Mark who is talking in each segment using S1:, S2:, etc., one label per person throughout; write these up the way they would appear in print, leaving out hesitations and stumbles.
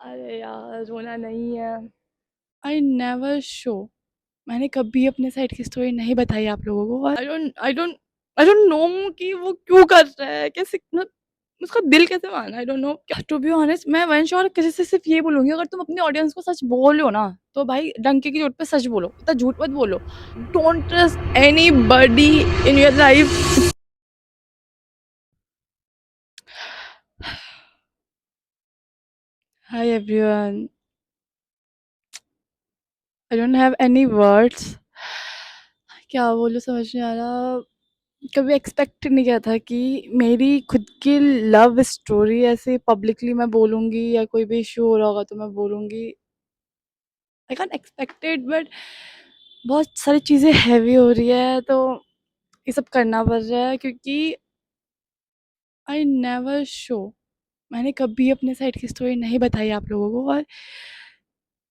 S1: अरे यार रोना नहीं है। I never show. मैंने कभी अपने साइड की स्टोरी नहीं बताई आप लोगों को और आई डोंट नो कि वो क्यों कर रहा है, कैसे मतलब उसका दिल कैसे माना। I don't know. To be honest मैं वंश और किसी से सिर्फ ये बोलूंगी, अगर तुम अपने ऑडियंस को सच बोल रहे हो ना तो भाई डंके की चोट पे सच बोलो, इतना झूठ मत बोलो। Don't trust any buddy in your life. Hi everyone, I don't have any words. क्या बोलूं समझ नहीं आ रहा। कभी एक्सपेक्ट नहीं किया था कि मेरी खुद की लव स्टोरी ऐसे पब्लिकली मैं बोलूँगी या कोई भी इश्यू हो रहा होगा तो मैं बोलूँगी। आई कांट एक्सपेक्टेड बट बहुत सारी चीज़ें हैवी हो रही है तो ये सब करना पड़ रहा है क्योंकि आई नेवर शो। मैंने कभी अपने साइड की स्टोरी नहीं बताई आप लोगों को और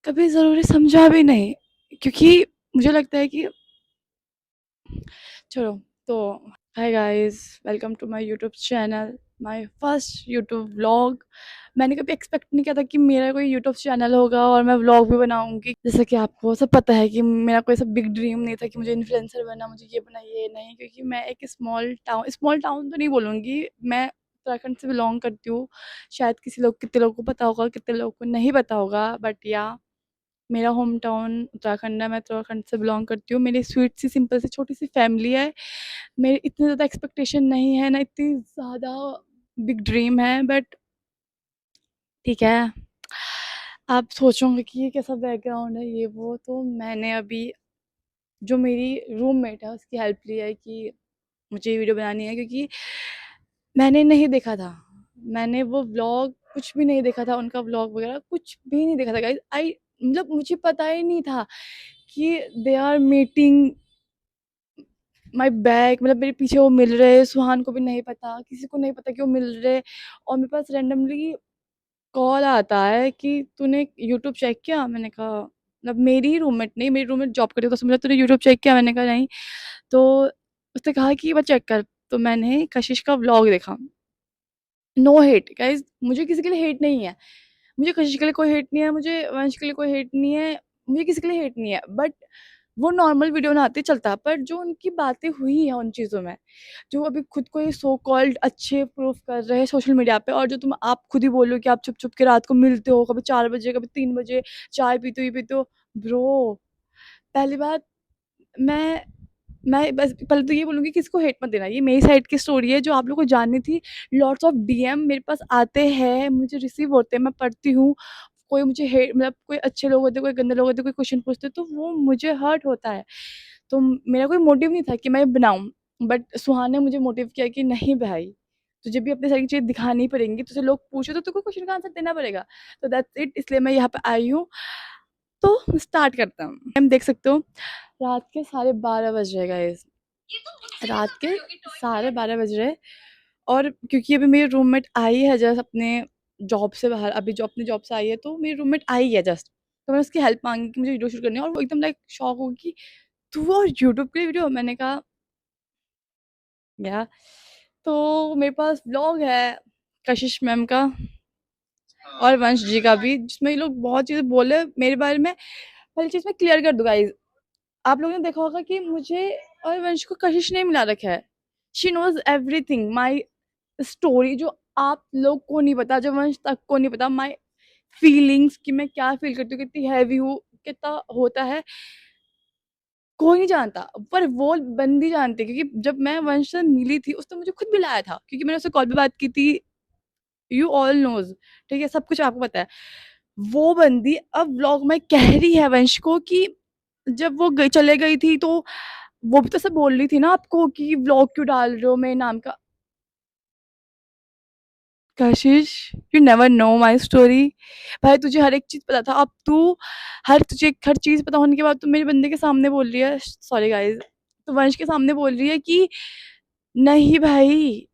S1: कभी ज़रूरी समझा भी नहीं, क्योंकि मुझे लगता है कि चलो तो hi guys, welcome to my YouTube channel, my first YouTube vlog. मैंने कभी एक्सपेक्ट नहीं किया था कि मेरा कोई यूट्यूब चैनल होगा और मैं व्लॉग भी बनाऊंगी। जैसे कि आपको सब पता है कि मेरा कोई सब बिग ड्रीम नहीं था कि मुझे इन्फ्लुएंसर बनना, मुझे ये बना, ये नहीं, क्योंकि मैं एक स्मॉल टाउन तो नहीं बोलूँगी, मैं उत्तराखंड से बिलोंग करती हूँ। शायद कितने लोगों को पता होगा, कितने लोगों को नहीं पता होगा, बट या मेरा होम टाउन उत्तराखंड है। मैं उत्तराखंड से बिलोंग करती हूँ। मेरी स्वीट सी सिंपल सी छोटी सी फैमिली है। मेरी इतनी ज़्यादा एक्सपेक्टेशन नहीं है ना, इतनी ज़्यादा बिग ड्रीम है, बट ठीक है। आप सोचोगे कि ये कैसा बैकग्राउंड है ये वो, तो मैंने अभी जो मेरी रूममेट है उसकी हेल्प ली है कि मुझे ये वीडियो बनानी है, क्योंकि मैंने नहीं देखा था। मैंने वो व्लॉग कुछ भी नहीं देखा था, उनका व्लॉग वगैरह कुछ भी नहीं देखा था गाइस। आई मतलब मुझे पता ही नहीं था कि they are meeting my back, मतलब मेरे पीछे वो मिल रहे। सुहान को भी नहीं पता, किसी को नहीं पता कि वो मिल रहे। और मेरे पास रैंडमली कॉल आता है कि तूने यूट्यूब चेक किया। मैंने कहा मतलब मेरी रूममेट नहीं, मेरी रूममेट जॉब करती है, तो उसने बोला तूने यूट्यूब चेक किया। मैंने कहा नहीं। तो उसने कहा कि मैं चेक कर। तो मैंने कशिश का व्लॉग देखा। नो हेट गाइस, मुझे किसी के लिए हेट नहीं है। मुझे कशिश के लिए कोई हेट नहीं है, मुझे वंश के लिए कोई हेट नहीं है, मुझे किसी के लिए हेट नहीं है। बट वो नॉर्मल वीडियो बनाते चलता, पर जो उनकी बातें हुई हैं उन चीज़ों में, जो अभी खुद को ये सो कॉल्ड अच्छे प्रूफ कर रहे हैं सोशल मीडिया पे, और जो तुम आप खुद ही बोल रहे हो कि आप छुप छुप के रात को मिलते हो, कभी 4 बजे कभी 3 बजे, चाय पीते हो ये पीते हो। ब्रो, पहली बात, मैं मैं बस पहले तो ये बोलूँगी कि इसको हेट मत देना। ये मेरी साइड की स्टोरी है जो आप लोगों को जाननी थी। लॉट्स ऑफ डीएम मेरे पास आते हैं, मुझे रिसीव होते हैं, मैं पढ़ती हूँ। कोई मुझे हेट मतलब कोई अच्छे लोग होते हैं, कोई गंदे लोग होते हैं, कोई क्वेश्चन पूछते हैं, तो वो मुझे हर्ट होता है। तो मेरा कोई मोटिव नहीं था कि मैं बनाऊँ, बट सुहान ने मुझे मोटिव किया कि नहीं भाई, तुझे भी अपनी सारी चीज़ें दिखानी पड़ेंगी, तुझसे लोग पूछे तो तुझको क्वेश्चन का आंसर देना पड़ेगा। तो दैट्स इट, इसलिए मैं यहाँ पे आई हूँ। तो स्टार्ट करता हूँ। टाइम देख सकते हो, रात के 12:30 बज रहे गाइस। रात के 12:30 बज रहे। और क्योंकि अभी मेरी रूममेट आई है जस्ट अपने जॉब से बाहर, अभी जो अपनी जॉब से आई है, तो मेरी रूममेट आई है जस्ट। तो मैंने उसकी हेल्प मांगी कि मुझे वीडियो शूट करनी है, और वो एकदम लाइक शॉक होगी कि तू और यूट्यूब के लिए वीडियो। मैंने कहा या तो मेरे पास व्लॉग है कशिश मैम का और वंश जी का भी, जिसमें ये लोग बहुत चीज़ें बोले मेरे बारे में। पहली चीज़ मैं क्लियर कर दूँ गाइस, आप लोगों ने देखा होगा कि मुझे और वंश को कशिश नहीं मिला रखा है। She knows everything my story, जो आप लोग को नहीं पता, जो वंश तक को नहीं पता। माई फीलिंग्स, कि मैं क्या फील करती हूँ, कितनी हैवी हूँ, कितना होता है, कोई नहीं जानता। पर वो बंदी जानती है, क्योंकि जब मैं वंश से मिली थी उसने मुझे खुद मिलाया था, क्योंकि मैंने उससे कॉल पे बात की थी। यू ऑल नोज, ठीक है, सब कुछ आपको पता है। वो बंदी अब व्लॉग में कह रही है वंश को कि जब वो चले गई थी तो वो भी तो सब बोल रही थी ना आपको कि व्लॉग क्यों डाल रहे हो मेरे नाम का। कशिश, you never know my story. भाई तुझे हर एक चीज़ पता था, अब तू तुझे हर चीज़ पता होने के बाद तू मेरे बंदे के सामने बोल रही है, सॉरी गाइज, तो वंश के सामने बोल रही है कि नहीं भाई,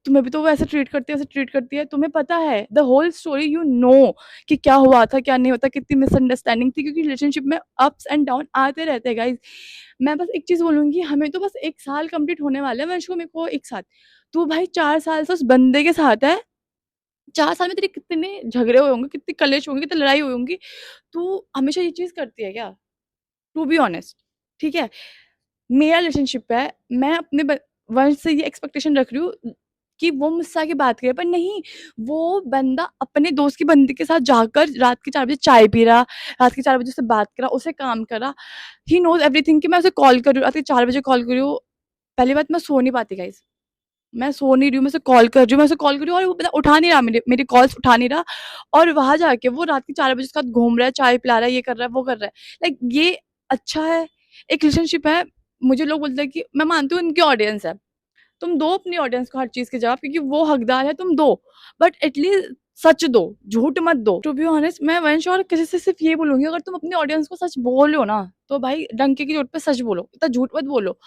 S1: तुम्हें भी तो वो ऐसे ट्रीट करती है, ऐसे ट्रीट करती है। तुम्हें पता है the whole story, you know कि क्या हुआ था क्या नहीं होता, कितनी मिसअंडरस्टैंडिंग थी, क्योंकि रिलेशनशिप में अप्स एंड डाउन आते रहते हैं गाइज। मैं बस एक चीज़ बोलूँगी, हमें तो बस 1 साल कंप्लीट होने वाला है वंश को, मेरे को एक साथ। तू भाई 4 साल से उस बंदे के साथ है, 4 साल में तेरे कितने झगड़े हुए होंगे, कितनी कलेश होंगी, कितनी लड़ाई हुई होंगी। तू हमेशा ये चीज़ करती है क्या? टू बी ऑनेस्ट, ठीक है? मेरा रिलेशनशिप है, मैं अपने वंश से ये एक्सपेक्टेशन रख रही हूँ कि वो मुझसे आके बात करे, पर नहीं, वो बंदा अपने दोस्त की बंदी के साथ जाकर रात के 4 बजे चाय पी रहा, रात के 4 बजे उससे बात कर रहा, उसे काम कर रहा। ही नोज़ एवरीथिंग कि मैं उसे कॉल कर रही हूँ, रात के 4 बजे कॉल कर रही हूँ। पहली बात, मैं सो नहीं पाती गाइज़, मैं सो नहीं रही हूँ, मैं उसे कॉल कर रही हूँ, मैं उसे कॉल कर रही हूँ और वो बंदा उठा नहीं रहा, मेरी कॉल्स उठा नहीं रहा, और वहाँ जाके वो रात के 4 बजे उसके साथ घूम रहा है, चाय पिला रहा है, ये कर रहा है, वो कर रहा है। लाइक ये अच्छा है? एक रिलेशनशिप है। मुझे लोग बोलते हैं कि मैं मानती हूँ उनकी ऑडियंस है। तुम दो अपनी ऑडियंस को हर चीज़ के जवाब, क्योंकि वो हकदार है, तुम दो। बट एटलीस्ट सच दो, झूठ मत दो। टू बी ऑनेस्ट, मैं वंश और किसी से सिर्फ़ ये बोलूँगी, अगर तुम अपनी ऑडियंस को सच बोल रहे हो ना, तो भाई डंके की चोट पे सच बोलो, इतना झूठ मत बोलो।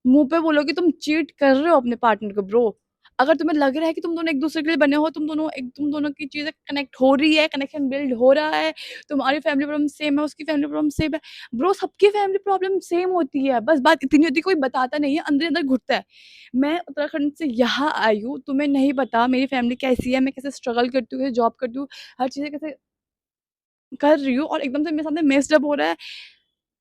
S1: मुँह पे बोलो कि तुम चीट कर रहे हो अपने पार्टनर को ब्रो। अगर तुम्हें लग रहा है कि तुम दोनों एक-दूसरे के लिए बने हो, तुम दोनों की चीज़ें कनेक्ट हो रही है, कनेक्शन बिल्ड हो रहा है, तुम्हारी फैमिली प्रॉब्लम सेम है, उसकी फैमिली प्रॉब्लम सेम है। ब्रो, सबकी फैमिली प्रॉब्लम सेम होती है, बस बात इतनी होती है कोई बताता नहीं है, अंदर-अंदर घुटता है। मैं उत्तराखंड से यहाँ आई हूँ, तुम्हें नहीं पता मेरी फैमिली कैसी है, मैं कैसे स्ट्रगल करती हूँ, कैसे जॉब करती हूँ, हर चीज़ें कैसे कर रही हूँ, और एकदम से मेरे सामने मेस्ड अप हो रहा है।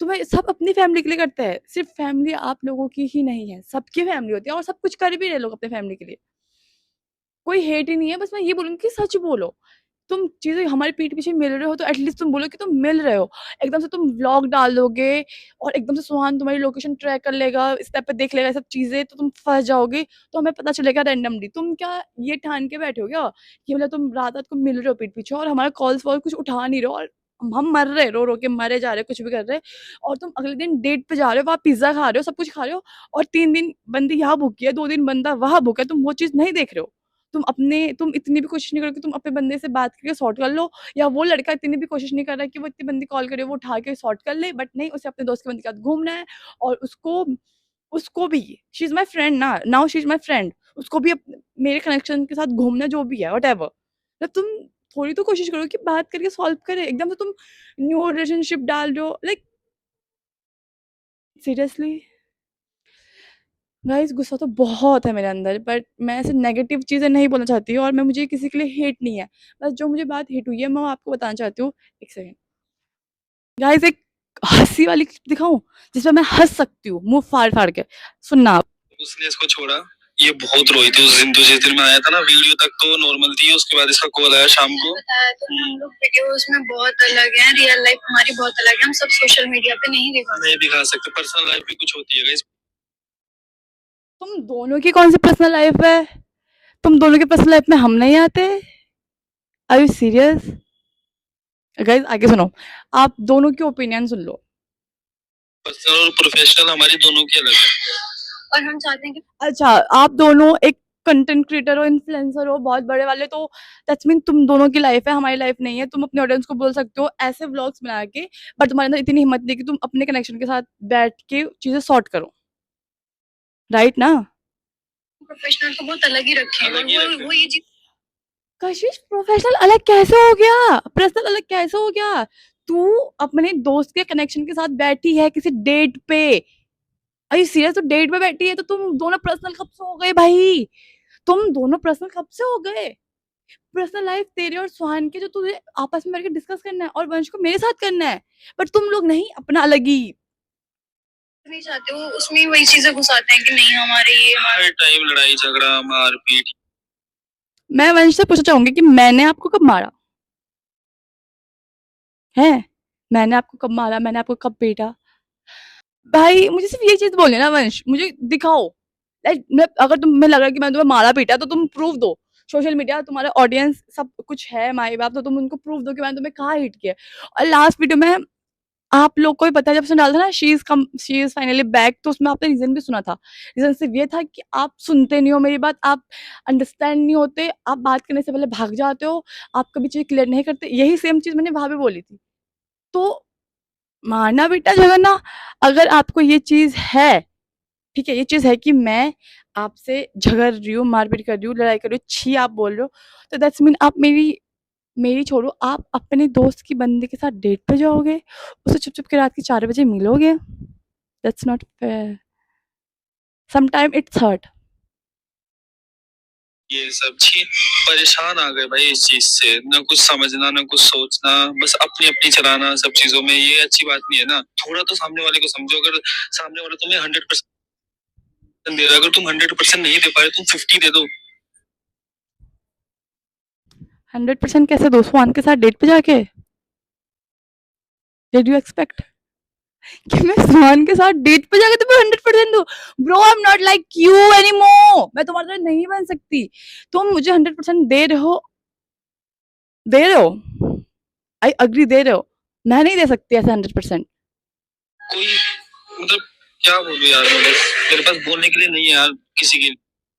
S1: तुम्हें सब अपनी फैमिली के लिए करते हैं, सिर्फ़ फैमिली आप लोगों की ही नहीं है, सबकी फैमिली होती है, और सब कुछ कर भी रहे लोग अपने फैमिली के लिए। कोई हेट ही नहीं है, बस मैं ये बोलूँगी कि सच बोलो। तुम चीज़ें हमारी पीठ पीछे मिल रहे हो तो एटलीस्ट तुम बोलो कि तुम मिल रहे हो। एकदम से तुम व्लॉग डाल दोगे और एकदम से सुहान तुम्हारी लोकेशन ट्रैक कर लेगा, स्टेप पे देख लेगा ये सब चीज़ें, तो तुम फँस जाओगे, तो हमें पता चलेगा रैंडमली। तुम क्या ये ठान के बैठे हो क्या कि मतलब तुम रात-रात को मिल रहे हो पीठ पीछे और हमारा कॉल्स-वॉल कुछ उठा नहीं रहे हो, और हम मर रहे हैं, रो-रो के मरे जा रहे हैं, कुछ भी कर रहे हैं, और तुम अगले दिन डेट पे जा रहे हो, वहाँ पिज़्ज़ा खा रहे हो, सब कुछ खा रहे हो, और 3 दिन बंदी यहाँ भूखी है, 2 दिन बंदा वहाँ भूखा है, तुम वो चीज़ नहीं देख रहे हो। तुम इतनी भी कोशिश नहीं करो कि तुम अपने बंदे से बात करके सॉर्ट कर लो, या वो लड़का इतनी भी कोशिश नहीं कर रहा है कि वो इतनी बंदी कॉल करे वो उठा के सॉर्ट कर ले, बट नहीं, उसे अपने दोस्त की बंदी के साथ घूमना है, और उसको उसको भी, शी इज़ माय फ्रेंड ना, now she is my friend, उसको भी मेरे कनेक्शन के साथ घूमना है, जो भी है व्हाटएवर। मतलब तुम थोड़ी तो कोशिश करो कि बात करके सॉल्व करें, एकदम से तुम न्यू रिलेशनशिप डाल रहे हो, लाइक सीरियसली। गाइस, गुस्सा तो बहुत है मेरे अंदर, बट मैं ऐसे नेगेटिव चीज़ें नहीं बोलना चाहती हूँ, और मैं मुझे किसी के लिए हेट नहीं है। बस जो मुझे बात हिट हुई है मैं वो आपको बताना चाहती हूँ। एक सेकंड। गाइस, एक हँसी वाली क्लिप दिखाऊँ जिसमें मैं हँस सकती हूँ मुँह फाड़-फाड़ के? सुनना आप। उसने इसको छोड़ा, ये बहुत रोई थी उस दिन, तो जिस दिन मैं आया था ना, वीडियो तक तो नॉर्मल थी, उसके बाद इसका कॉल आया शाम को। बताया तो हम लोग वीडियोस में बहुत अलग हैं, रियल लाइफ हमारी बहुत अलग है, हम सब सोशल मीडिया पे नहीं दिखा सकते, पर्सनल लाइफ भी कुछ होती है गाइस। तुम दोनों की कौन सी पर्सनल लाइफ है? तुम दोनों की पर्सनल लाइफ में हम नहीं आते? Are you serious? गाइस, आगे सुनो। आप दोनों की ओपिनियन सुन लो। पर्सनल और प्रोफेशनल हमारी दोनों की अलग है, और हम चाहते हैं कि अच्छा, आप दोनों एक कंटेंट क्रिएटर हो, इन्फ्लुएंसर हो, बहुत बड़े वाले, तो दैट्स मीन तुम दोनों की लाइफ है, हमारी लाइफ नहीं है। तुम अपने ऑडियंस को बोल सकते हो ऐसे व्लॉग्स बना के, बट तुम्हारे अंदर इतनी हिम्मत नहीं कि तुम अपने कनेक्शन के साथ बैठ के चीज़ें सॉर्ट करो, राइट ना? प्रोफेशनल तो बहुत अलग ही रखे हैं, और वो ये चीज़। कशिश, प्रोफेशनल अलग कैसे हो गया? पर्सनल अलग कैसे हो गया? तू अपने दोस्त के कनेक्शन के साथ बैठी है किसी डेट पे। Are you serious? तो डेट पे बैठी है तो तुम दोनों पर्सनल कब से हो गए भाई? तुम दोनों पर्सनल कब से हो गए? पर्सनल लाइफ तेरे और सुहान की जो तुझे आपस में बैठ के डिस्कस करना है, और वंश को मेरे साथ करना है, बट तुम लोग नहीं, अपना अलग ही। नहीं चाहते हो, उसमें वही चीजें घुसाते हैं कि नहीं हमारे ये हर टाइम लड़ाई झगड़ा मारपीट। मैं वंश से पूछना चाहूंगी कि मैंने आपको कब मारा है? मैंने आपको कब मारा? मैंने आपको कब पीटा? भाई, मुझे सिर्फ ये चीज बोलनी है ना वंश, मुझे दिखाओ। लाइक, मैं अगर तुम्हें लग रहा है कि मैंने तुम्हें मारा पीटा, तो तुम प्रूफ दो। सोशल मीडिया, तुम्हारा ऑडियंस सब कुछ है, माई बाप, तो तुम उनको प्रूफ दो कि मैंने तुम्हें कहाँ हिट किया। और लास्ट वीडियो में आप लोग को भी पता है, जब उसने डाला था ना शी इज फाइनली बैक, तो उसमें आपने रीजन भी सुना था। रीजन सिर्फ ये था कि आप सुनते नहीं हो मेरी बात, आप अंडरस्टैंड नहीं होते, आप बात करने से पहले भाग जाते हो, आप कभी चीज क्लियर नहीं करते। यही सेम चीज मैंने वहां भी बोली थी। तो मारना पीटा झगड़ना, अगर आपको ये चीज है, ठीक है, ये चीज है कि मैं आपसे झगड़ रही हूँ, मारपीट कर रही हूँ, लड़ाई कर रही हूँ, छी आप बोल रहे हो, तो दैट्स मीन आप मेरी मेरी छोड़ो, आप अपने दोस्त की बंदे के साथ डेट पे जाओगे, उसे चुप चुप के रात के 4 बजे मिलोगे। That's not fair. Sometime it's hurt.
S2: ये सब छी, परेशान आ गए भाई इस चीज से, ना कुछ समझना ना कुछ सोचना, बस अपनी अपनी चलाना सब चीजों में। ये अच्छी बात नहीं है ना, थोड़ा तो सामने वाले को समझो। अगर सामने वाला तुम्हें 100% दे रहा है, अगर तुम 100% नहीं दे पा रहे, तुम 50 दे दो।
S1: 100% कैसे दो सुहान के साथ डेट पे जाके? डिड यू एक्सपेक्ट कि मैं सुहान के साथ डेट पे जाके तुम्हें 100% दूं? Bro I am not like you any more, मैं तुम्हारे तरह नहीं बन सकती। तुम मुझे 100% दे रहे हो, आई अग्री, दे रहे हो, मैं नहीं दे सकती ऐसे 100%।
S2: कोई मतलब क्या बोलूं यार, मैं बस मेरे पास बोलने के लिए नहीं है यार किसी के।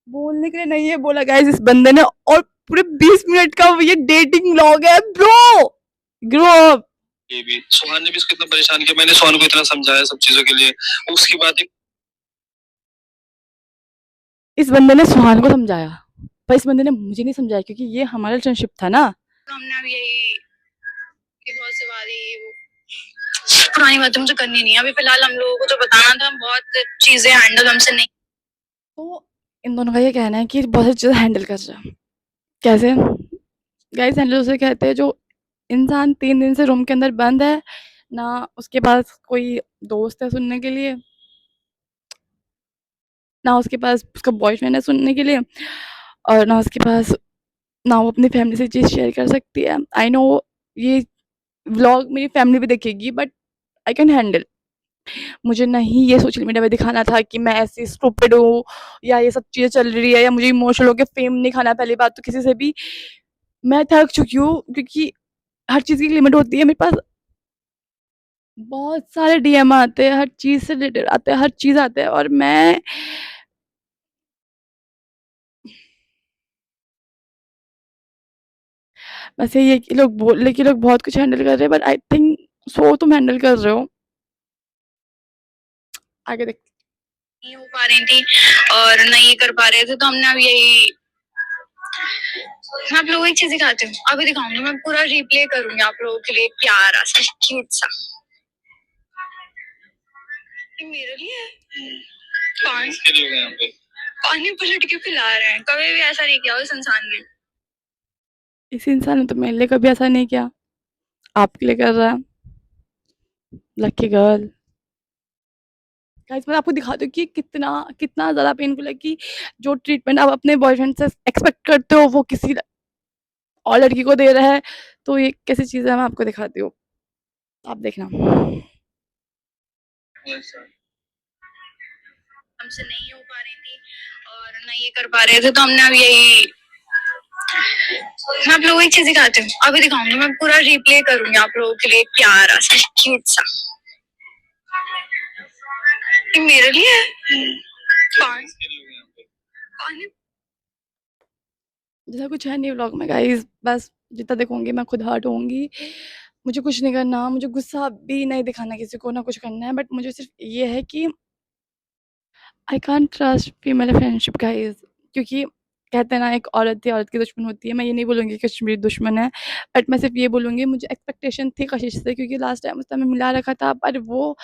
S1: बोलने के लिए नहीं है बोला गाइस इस बंदे ने, और पूरे 20 मिनट का ये डेटिंग व्लॉग है ब्रो। Grow up.
S2: ये भी सुहान ने भी इसको इतना परेशान किया, मैंने सुहान को इतना समझाया सब चीजों के लिए, उसकी बात।
S1: इस बंदे ने सुहान को समझाया, पर इस बंदे ने मुझे नहीं समझाया, क्योंकि ये हमारा रिलेशनशिप था ना। तो हमने अब यही कि बहुत सी बारी पुरानी बातें मुझे करनी नहीं है अभी फिलहाल, हम लोगों को जो बताना था बहुत चीजें हैंडल हमसे नहीं। तो इन दोनों का ये कहना है कि बहुत सारी चीज़ें हैंडल कर रहा है। कैसे? गाइस हैंडल उसे कहते हैं जो इंसान 3 दिन से रूम के अंदर बंद है, ना उसके पास कोई दोस्त है सुनने के लिए, ना उसके पास उसका बॉयफ्रेंड है सुनने के लिए, और ना उसके पास, ना वो अपनी फैमिली से चीज़ शेयर कर सकती है। आई नो ये व्लॉग मेरी फैमिली भी देखेगी, बट आई कैन हैंडल। मुझे नहीं ये सोशल मीडिया पे दिखाना था कि मैं ऐसी स्टूपिड हूँ, या ये सब चीज़ें चल रही है, या मुझे इमोशनल होके फेम नहीं खाना। पहली बात तो किसी से भी मैं थक चुकी हूँ, क्योंकि हर चीज़ की एक लिमिट होती है। मेरे पास बहुत सारे डीएम आते हैं, हर चीज़ से रिलेटेड आते हैं, हर चीज़ आते हैं, और मैं बस यही है कि लोग बोल रहे कि लोग बहुत कुछ हैंडल कर रहे हैं, बट आई थिंक सो तुम हैंडल कर रहे हो। आगे देख। नहीं हो पा रही थी और नहीं कर पा रहे थे, तो हमने अब यही, मैं आप लोगों को एक चीज दिखाती हूँ, अभी दिखाऊंगी, मैं पूरा रिप्ले करूंगी आप लोगों के लिए, प्यारा सा क्यूट सा। ये मेरे लिए है। पानी
S2: इसके लिए यहाँ पे
S1: पानी पलट के पिला रहे हैं, कभी भी ऐसा नहीं किया उस इंसान ने। इस इंसान ने तो मेरे लिए कभी ऐसा नहीं किया, आपके लिए कर रहा है। Lucky girl. गाइस मैं आपको दिखाती हूँ कि कितना कितना ज़्यादा पेनफुल है कि जो ट्रीटमेंट आप अपने बॉयफ्रेंड से एक्सपेक्ट करते हो वो किसी और लड़की को दे रहा है। तो ये कैसी चीज़ है, मैं आपको दिखाती हूँ, आप देखना। हमसे नहीं हो पा रही थी और नहीं ये कर पा रहे थे, तो हमने अब यही, मैं आप लोगों को एक चीज दिखाती हूँ, अभी दिखाऊंगी, मैं पूरा रिप्ले करूंगी आप लोगों के लिए, प्यारा सा क्यूट सा। ये मेरे लिए है। पानी पानी जैसा कुछ है नहीं व्लॉग में गाइस, बस जितना देखूंगी मैं खुद हर्ट होंगी। मुझे कुछ नहीं करना, मुझे गुस्सा भी नहीं दिखाना किसी को, ना कुछ करना है, बट मुझे सिर्फ ये है कि I can't trust female friendship guys, क्योंकि कहते हैं ना एक औरत ही औरत की दुश्मन होती है। मैं ये नहीं बोलूँगी कि कश्मीरी दुश्मन है, बट मैं सिर्फ ये बोलूँगी मुझे एक्सपेक्टेशन थी कशिश से, क्योंकि लास्ट टाइम उसने हमें मिला रखा था, पर वो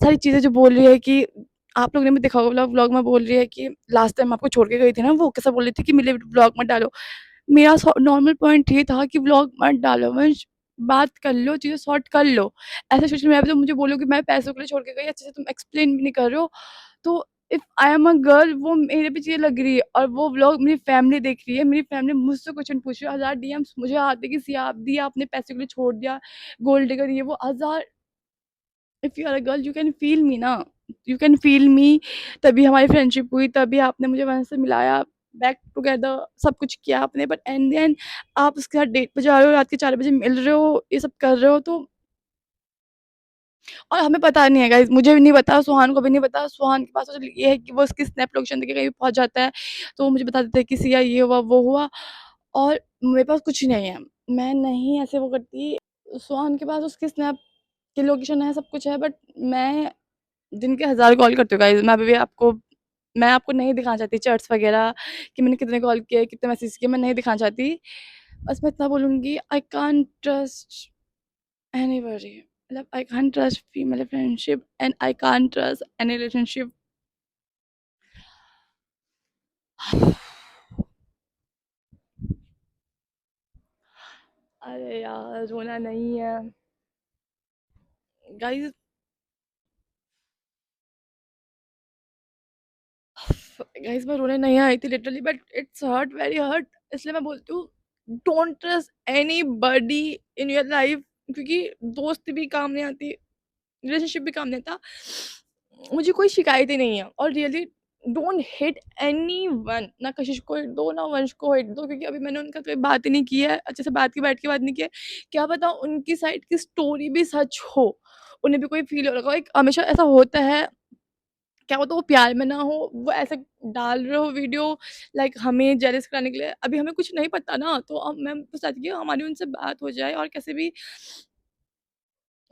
S1: सारी चीज़ें जो बोल रही है कि आप लोगों ने भी देखा होगा व्लॉग में, बोल रही है कि लास्ट टाइम आपको छोड़ के गई थी ना, वो कैसा बोल रही थी कि मेरे व्लॉग मत डालो। मेरा नॉर्मल पॉइंट ये था कि व्लॉग मत डालो, वंश बात कर लो, चीज़ें सॉर्ट कर लो। ऐसे सोशल मीडिया पे तो मुझे बोलो कि मैं पैसों के लिए छोड़ के गई, अच्छे से तुम एक्सप्लेन भी नहीं कर रहे हो। तो if I am a girl, वो मेरे पे चीज़ें लग रही है, और वो व्लॉग मेरी फैमिली देख रही है, मेरी फैमिली मुझसे क्वेश्चन पूछ रही है, 1000 डीएम्स मुझे आते कि सिया आप दिया, आपने पैसे के लिए छोड़ दिया, गोल्ड डिगर ये वो 1000। If you are a girl you can feel me ना, यू कैन फील मी। तभी हमारी फ्रेंडशिप हुई, तभी आपने मुझे वहाँ से मिलाया, बैक टुगेदर सब कुछ किया आपने, बट एंड देन आप उसके साथ डेट पे जा रहे हो, रात के 4 बजे मिल रहे हो, ये सब कर रहे हो। तो और हमें पता नहीं है गाइस, मुझे भी नहीं पता, सुहान को भी नहीं पता। सुहान के पास तो ये है कि वो उसकी स्नैप लोकेशन देख के कहीं पहुंच जाता है, तो वो मुझे बता देता है कि सिया ये हुआ वो हुआ, और मेरे पास कुछ नहीं है। मैं नहीं ऐसे वो करती। सुहान के पास उसकी स्नैप की लोकेशन है, सब कुछ है, बट मैं दिन के 1000 कॉल करती हूँ गाइस। मैं आपको नहीं दिखाना चाहती चैट्स वगैरह कि मैंने कितने कॉल किए, कितने मैसेज किए, मैं नहीं दिखाना चाहती। बस मैं इतना बोलूँगी, आई कांट ट्रस्ट एनीबॉडी, मतलब I can't trust female friendship, and I can't trust any relationship. अरे यार रोना नहीं है गाइस। गाइस मैं रोने नहीं आई थी literally, but it's hurt, very hurt. इसलिए मैं बोलती हूँ, don't trust anybody in your life, क्योंकि दोस्त भी काम नहीं आती, रिलेशनशिप भी काम नहीं आता। मुझे कोई शिकायत ही नहीं है, और रियली डोंट हिट एनीवन। ना कशिश को हिट दो, ना वंश को हिट दो, क्योंकि अभी मैंने उनका कोई बात ही नहीं की है, अच्छे से बात की, बैठ के बात नहीं की है। क्या पता उनकी साइड की स्टोरी भी सच हो, उन्हें भी कोई फील हो रहा हो। एक हमेशा ऐसा होता है, क्या होता है वो प्यार में ना हो, वो ऐसे डाल रहे हो वीडियो लाइक हमें जेलस कराने के लिए। अभी हमें कुछ नहीं पता ना, तो अब मैं बस चाहती हूँ कि हमारी उनसे बात हो जाए, और कैसे भी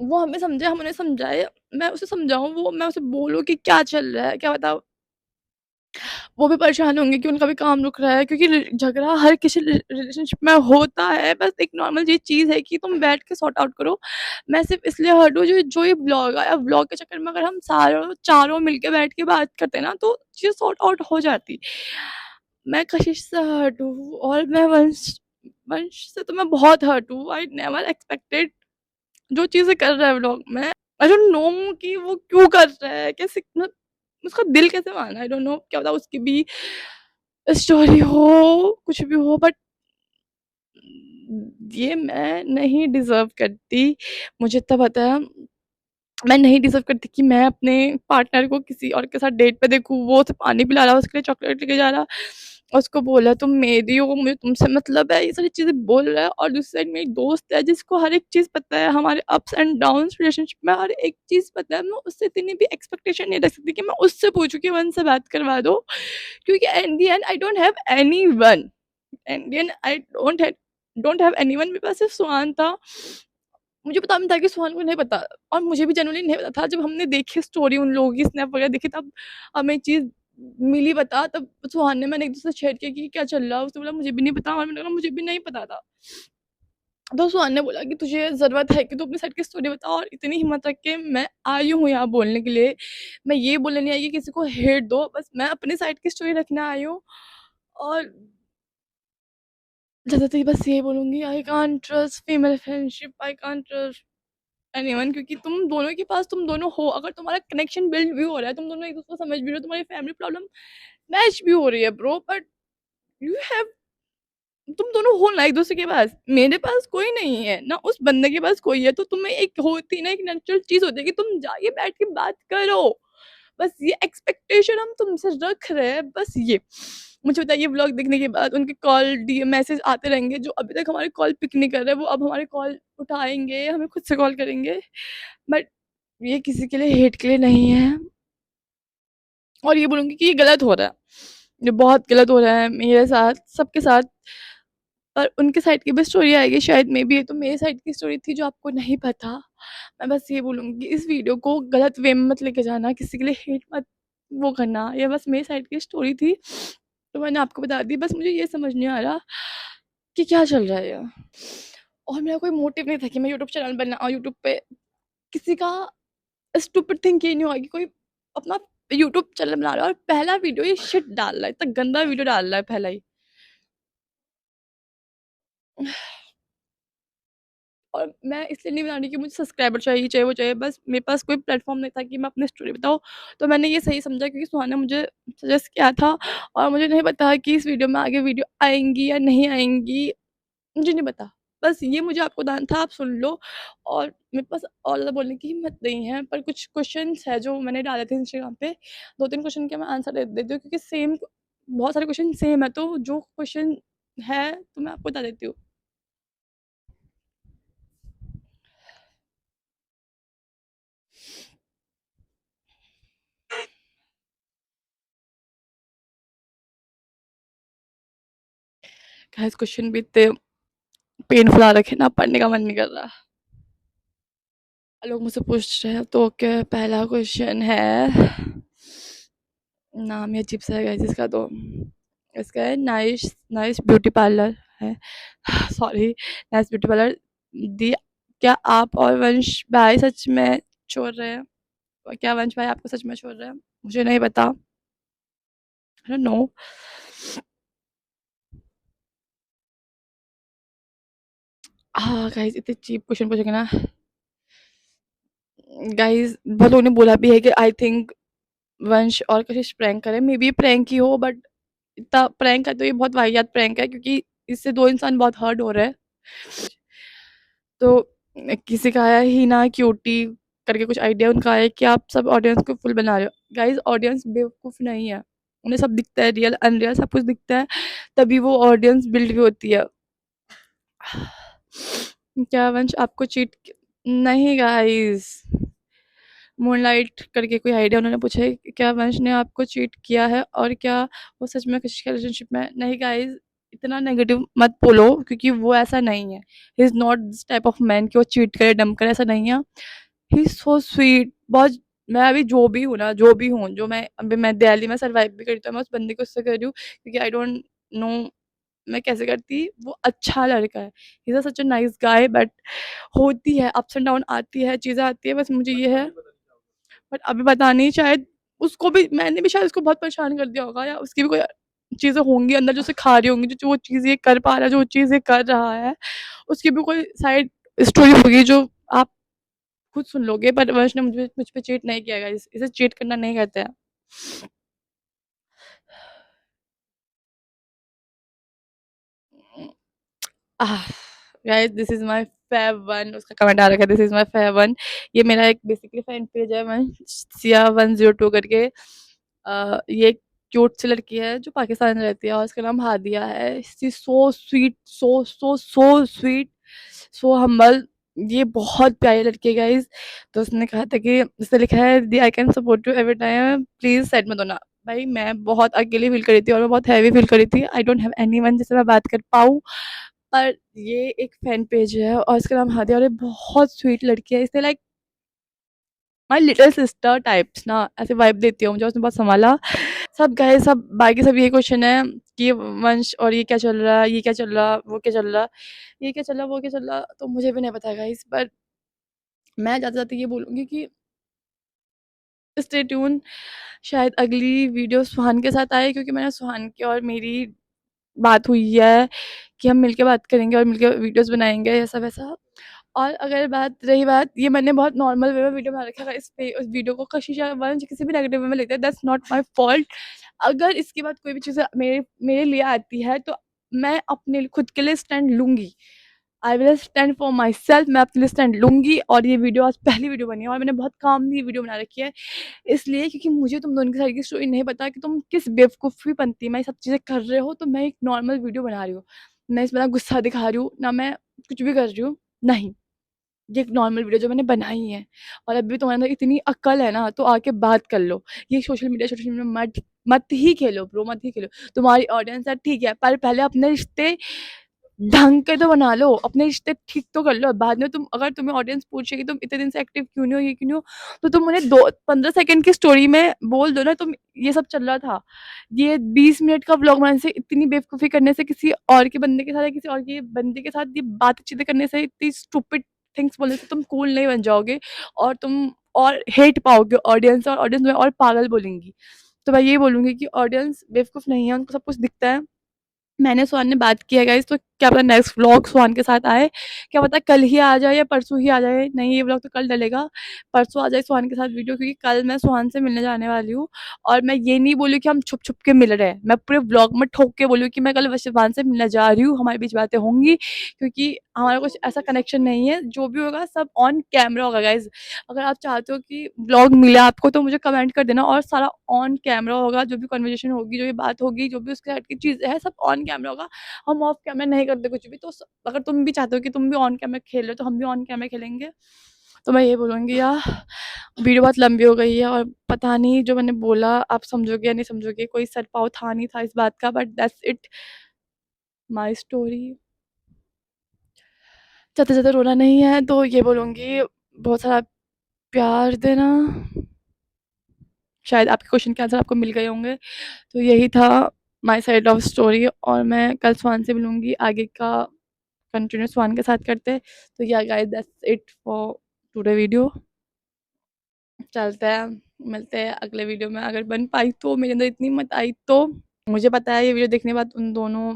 S1: वो हमें समझे, हम उन्हें समझाए। मैं उसे समझाऊँ, वो मैं उसे बोलूँ कि क्या चल रहा है, क्या पता वो भी परेशान होंगे कि उनका भी काम रुक रहा है, क्योंकि झगड़ा हर किसी रिलेशनशिप में होता है। बस एक नॉर्मल ये चीज़ है कि तुम बैठ के सॉर्ट आउट करो। मैं सिर्फ इसलिए हर्ट हूँ, जो जो ये ब्लॉग आया, ब्लॉग के चक्कर में अगर हम सारों चारों मिलके बैठ के बात करते ना, तो चीज़ सॉर्ट आउट हो जाती। मैं कशिश से हर्ट हूँ, और मैं वंश वंश से तो मैं बहुत हर्ट हूँ। आई नेवर एक्सपेक्टेड जो चीज़ें कर रहा है व्लॉग में। आई डोंट नो कि वो क्यों कर रहा है, कैसे मतलब उसका दिल कैसे माना। आई डोंट नो, क्या पता उसकी भी स्टोरी हो, कुछ भी हो, बट ये मैं नहीं डिज़र्व करती। मुझे इतना पता है, मैं नहीं डिज़र्व करती कि मैं अपने पार्टनर को किसी और के साथ डेट पे देखूँ, वो उसे पानी पिला रहा है, उसके लिए चॉकलेट लेके जा रहा है, और उसको बोल रहा है तुम मेरी हो, मुझे तुमसे मतलब है, ये सारी चीज़ें बोल रहा है। और दूसरी साइड मेरी दोस्त है जिसको हर एक चीज़ पता है, हमारे अप्स एंड डाउन्स रिलेशनशिप में हर एक चीज़ पता है। मैं उससे इतनी भी एक्सपेक्टेशन नहीं रख सकती कि मैं उससे पूछूँ कि वो उनसे बात करवा दो, क्योंकि at the and I don't have anyone. At the and I don't have anyone. मेरे पास सिर्फ सुहान था। मुझे पता नहीं था कि सुहान को नहीं पता, और मुझे भी जेनुइनली नहीं पता था। जब हमने देखी स्टोरी उन लोगों की, स्नैप वगैरह देखी, तब हमें चीज़ मिली पता। तब सुहान ने मैंने एक-दूसरे से शेयर किया कि क्या चल रहा है? उसने बोला मुझे भी नहीं पता, और मैंने कहा मुझे भी नहीं पता था। तो सुहान ने बोला कि तुझे ज़रूरत है कि तू अपनी साइड की स्टोरी बता, और इतनी हिम्मत रख के मैं आई हूँ यहाँ बोलने के लिए। मैं ये बोलने नहीं आई कि किसी को हेट दो, बस मैं अपनी साइड की स्टोरी रखने आई हूँ। और ज़्यादातर बस यही बोलूँगी, I can't trust female friendship, I can't trust anyone, क्योंकि तुम दोनों के पास तुम दोनों हो, अगर तुम्हारा कनेक्शन बिल्ड भी हो रहा है, तुम दोनों एक-दूसरे को समझ भी रहे हो, तुम्हारी फैमिली प्रॉब्लम मैच भी हो रही है ब्रो, बट यू हैव तुम दोनों हो ना एक-दूसरे के पास। मेरे पास कोई नहीं है, ना उस बंदे के पास कोई है, तो तुम्हें एक होती ना, एक नेचुरल चीज़ होती है कि तुम जाके बैठ के बात करो। बस ये एक्सपेक्टेशन हम तुमसे रख रहे हैं, बस ये। मुझे पता है ये व्लॉग देखने के बाद उनके कॉल, डीएम, मैसेज आते रहेंगे, जो अभी तक हमारी कॉल पिक नहीं कर रहे, वो अब हमारी कॉल उठाएँगे, हमें खुद से कॉल करेंगे। बट ये किसी के लिए हेट के लिए नहीं है, और ये बोलूँगी कि ये गलत हो रहा है। ये बहुत गलत हो रहा है मेरे साथ, सबके साथ। और उनके साइड की भी स्टोरी आएगी शायद, मे बी ये तो मेरी साइड की स्टोरी थी जो आपको नहीं पता। मैं बस ये बोलूँगी, इस वीडियो को गलत वे में मत लेके जाना, किसी के लिए हेट मत वो करना। ये बस मेरी साइड की स्टोरी थी, तो मैंने आपको बता दी। बस मुझे ये समझ नहीं आ रहा कि क्या चल रहा है ये? और मेरा कोई मोटिव नहीं था कि मैं यूट्यूब चैनल बनाऊँ, यूट्यूब पे किसी का स्टूपिड थिंक ये नहीं होगा कि कोई अपना यूट्यूब चैनल बना रहा है और पहला वीडियो ये शिट डाल रहा है, इतना गंदा वीडियो डाल रहा है पहला ही। और मैं इसलिए नहीं बना रही कि मुझे सब्सक्राइबर चाहिए, चाहिए वो चाहिए, बस मेरे पास कोई प्लेटफ़ॉर्म नहीं था कि मैं अपनी स्टोरी बताऊँ। तो मैंने ये सही समझा, क्योंकि सुहाना ने मुझे सजेस्ट किया था, और मुझे नहीं पता कि इस वीडियो में आगे वीडियो आएँगी या नहीं आएँगी, मुझे नहीं पता। बस ये मुझे आपको बताना था, आप सुन लो। और मेरे पास और ज़्यादा बोलने की हिम्मत नहीं है, पर कुछ क्वेश्चन्स हैं जो मैंने डाले थे इंस्टाग्राम पे, 2-3 क्वेश्चन के मैं आंसर दे देती हूँ, क्योंकि सेम बहुत सारे क्वेश्चन सेम है, तो जो क्वेश्चन है तो मैं आपको बता देती हूँ। गाइस क्वेश्चन भी इतने पेनफुल आ रखे ना, पढ़ने का मन नहीं कर रहा। लोग मुझसे पूछ रहे हैं, तो ओके, पहला क्वेश्चन है, नाम ही अजीब सा है गाइस इसका, तो इसका है नाइस नाइस ब्यूटी पार्लर है। सॉरी, नाइस ब्यूटी पार्लर दी। क्या आप और वंश भाई सच में छोड़ रहे हैं? और क्या वंश भाई आपको सच में छोड़ रहे हैं? मुझे नहीं पता, आई डोंट नो। हाँ गाइस, इतने चीप क्वेश्चन पूछेंगे ना। गाइस बहुत लोगों ने बोला भी है कि आई थिंक वंश और कशिश प्रैंक करे, मे बी प्रैंक ही हो, बट इतना प्रैंक है तो ये बहुत वाहियात प्रैंक है, क्योंकि इससे दो इंसान बहुत हर्ट हो रहे हैं। तो किसी का आया हीना क्यूटी करके कुछ आइडिया, उनका आया कि आप सब ऑडियंस को फुल बना रहे हो। गाइस ऑडियंस बेवकूफ़ नहीं है, उन्हें सब दिखता है, रियल अनरियल सब कुछ दिखता है, तभी वो ऑडियंस बिल्ड भी होती है। क्या वंश आपको चीट नहीं गाइस, मूनलाइट करके कोई आइडिया उन्होंने पूछा है, क्या वंश ने आपको चीट किया है और क्या वो सच में किसी के रिलेशनशिप में? नहीं गाइस, इतना नेगेटिव मत बोलो, क्योंकि वो ऐसा नहीं है। He is not this type of man कि वो चीट करे, डंप करे, ऐसा नहीं है। ही इज़ सो स्वीट, बहुत। मैं अभी जो भी हूँ ना, जो भी हूँ, जो मैं अभी मैं दिल्ली में सर्वाइव भी करती हूँ, मैं उस बंदे को उससे कर रही हूँ, क्योंकि आई डोंट नो मैं कैसे करती। वो अच्छा लड़का है, he is such a nice guy, but होती है अप्स एंड डाउन, आती है चीज़ें, आती है, बस मुझे ये है। बट अभी पता नहीं, शायद उसको भी, मैंने भी शायद उसको बहुत परेशान कर दिया होगा, या उसकी भी कोई चीज़ें होंगी अंदर जो उसे खा रही होंगी, जो वो चीज़ ये कर पा रहा है, जो चीज़ ये कर रहा है, उसकी भी कोई साइड स्टोरी होगी जो आप खुद सुन लोगे। पर वंश ने मुझ पे चीट नहीं किया, गाइस, इसे चीट करना नहीं कहते हैं। Ah! Guys this is my fave one, उसका कमेंट आ रखा है, this is my fave one. ये मेरा एक बेसिकली फैन पेज है, वंशिया 102 करके। ये एक क्यूट सी लड़की है जो पाकिस्तान में रहती है, और उसका नाम हादिया है। She is so sweet, so sweet, so humble. ये बहुत प्यारी लड़की है गाइस। तो उसने कहा था कि, उसने लिखा है, दी I can support you every time, please side मत होना। भाई मैं बहुत अकेली फ़ील कर रही थी और मैं बहुत हैवी फ़ील कर रही थी। आई डोंट हैव एनीवन जिससे मैं बात कर पाऊँ। पर ये एक फैन पेज है और इसका नाम हादिया, और ये बहुत स्वीट लड़की है। इसने like my little sister types ना, ऐसे वाइब देती है मुझे, उसने बहुत सँभाला। सब गए, सब बाकी सब यही क्वेश्चन है कि वंश और ये क्या चल रहा है, ये क्या चल रहा, वो क्या चल रहा, ये क्या चल रहा, वो क्या चल रहा, तो मुझे भी नहीं पता गाइस। पर मैं जाते-जाते ये बोलूँगी कि स्टे ट्यून, शायद अगली वीडियो सुहान के साथ आए, क्योंकि मैंने सुहान की और मेरी बात हुई है कि हम मिलके बात करेंगे और मिलके वीडियोज़ बनाएँगे, ऐसा-वैसा। और अगर बात रही बात, ये मैंने बहुत नॉर्मल वे में वीडियो बना रखा है, इस पे उस वीडियो को कशिश या वंश किसी भी नेगेटिव वे में लेते हैं, दैट्स नॉट माय फॉल्ट। अगर इसके बाद कोई भी चीज़ें मेरे मेरे लिए आती है, तो मैं अपने खुद के लिए स्टैंड लूँगी। I will stand for my self, मैं अपने लिए स्टैंड लूँगी। और ये वीडियो आज पहली वीडियो बनी है और मैंने बहुत कामली वीडियो बना रखी है, इसलिए क्योंकि मुझे तुम दोनों की साइड की स्टोरी नहीं पता कि तुम किस बेवकूफ़ीपंती में ये सब चीज़ें कर रहे हो। तो मैं एक नॉर्मल वीडियो बना रही हूँ, मैं इसमें ना गुस्सा दिखा रही हूँ, ना मैं कुछ भी कर रही हूँ, नहीं। ये एक नॉर्मल वीडियो जो मैंने बनाई है, और अभी तुम्हारे अंदर इतनी अक्ल है ना, तो आके बात कर लो। ये सोशल मीडिया मत मत ही खेलो ब्रो, मत ही खेलो। तुम्हारी ऑडियंस है ठीक है, पर पहले अपने रिश्ते ढंग के तो बना लो, अपने रिश्ते ठीक तो कर लो। बाद में तुम, अगर तुम्हें ऑडियंस पूछेगी तुम इतने दिन से एक्टिव क्यों नहीं हो, ये क्यों नहीं हो, तो तुम उन्हें 2-15 सेकंड की स्टोरी में बोल दो ना, तुम ये सब चल रहा था। ये 20 मिनट का व्लॉग बनाने से, इतनी बेवकूफ़ी करने से, किसी और के बंदे के साथ या किसी और के बंदे के साथ ये बातचीतें करने से, इतनी स्टूपिड थिंग्स बोलने से तुम कूल नहीं बन जाओगे, और तुम और हेट पाओगे ऑडियंस, और ऑडियंस तुम्हें और पागल बोलेंगी। तो मैं ये बोलूँगी कि ऑडियंस बेवकूफ़ नहीं है, उनको सब कुछ दिखता है। मैंने सुहान ने बात की है गाइस, तो क्या पता नेक्स्ट व्लॉग सुहान के साथ आए, क्या पता कल ही आ जाए या परसों ही आ जाए। नहीं, ये व्लॉग तो कल डलेगा, परसों आ जाए सुहान के साथ वीडियो, क्योंकि कल मैं सुहान से मिलने जाने वाली हूँ। और मैं ये नहीं बोली कि हम छुप छुप के मिल रहे हैं, मैं पूरे व्लॉग में ठोक के बोली कि मैं कल सुहान से मिलने जा रही हूँ, हमारी बीच बातें होंगी, क्योंकि हमारा कुछ ऐसा कनेक्शन नहीं है। जो भी होगा सब ऑन कैमरा होगा गाइज। अगर आप चाहते हो कि व्लॉग मिले आपको, तो मुझे कमेंट कर देना, और सारा ऑन कैमरा होगा। जो भी कन्वर्जेशन होगी, जो भी बात होगी, जो भी उसके साइड की चीज़ें है, सब ऑन कैमरा होगा। हम ऑफ कैमरा नहीं करते कुछ भी। तो अगर तुम भी चाहते हो कि तुम भी ऑन कैमरा खेल रहे हो, तो हम भी ऑन कैमरा खेलेंगे। तो मैं ये बोलूँगी यार, वीडियो बहुत लंबी हो गई है, और पता नहीं जो मैंने बोला आप समझोगे या नहीं समझोगे, कोई सर पाँव था नहीं था इस बात का, but that's it, my story. जाते-जाते रोना नहीं है, तो ये बोलूँगी बहुत सारा प्यार देना। शायद आपके क्वेश्चन के आंसर आपको मिल गए होंगे। तो यही था माय साइड ऑफ स्टोरी, और मैं कल स्वान से मिलूँगी, आगे का कंटिन्यू स्वान के साथ करते। तो या guys that's it for today video. चलते हैं, मिलते हैं अगले वीडियो में, अगर बन पाई तो, मेरे अंदर इतनी हिम्मत आई तो। मुझे पता है ये वीडियो देखने के बाद उन दोनों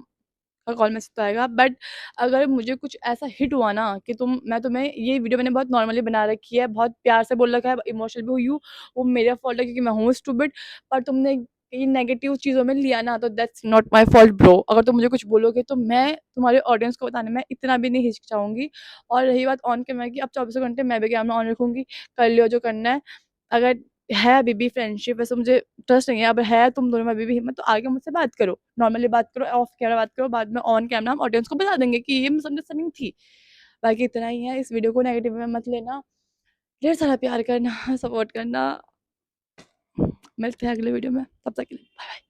S1: का कॉल मैसेज तो आएगा, बट अगर मुझे कुछ ऐसा हिट हुआ ना कि मैं तुम्हें ये वीडियो मैंने बहुत नॉर्मली बना रखी है, बहुत प्यार से बोल रखा है, इमोशनल भी हुई हूँ, वो मेरा फॉल्ट है क्योंकि मैं हूँ स्टूपिड, पर तुमने ये नेगेटिव चीज़ों में लिया ना, तो that's not my fault bro. अगर तुम मुझे कुछ बोलोगे तो मैं तुम्हारे ऑडियंस को बताने में इतना भी नहीं हिचकिचाऊंगी। और रही बात ऑन कैमरा की, अब 24 घंटे मैं भी कैमरा ऑन रखूंगी, कर लियो जो करना है। अगर है अभी भी फ्रेंडशिप, वैसे मुझे ट्रस्ट नहीं है, अब है तुम दोनों में अभी भी हिम्मत, तो आगे मुझसे बात करो, नॉर्मली बात करो, ऑफ कैमरा बात करो, बाद में ऑन कैमरा हम ऑडियंस को बता देंगे कि ये मिसअंडरस्टैंडिंग थी। बाकी इतना ही है, इस वीडियो को नेगेटिव में मत लेना, ढेर सारा प्यार करना, सपोर्ट करना। मिलते हैं अगले वीडियो में, तब तक के लिए बाय बाय।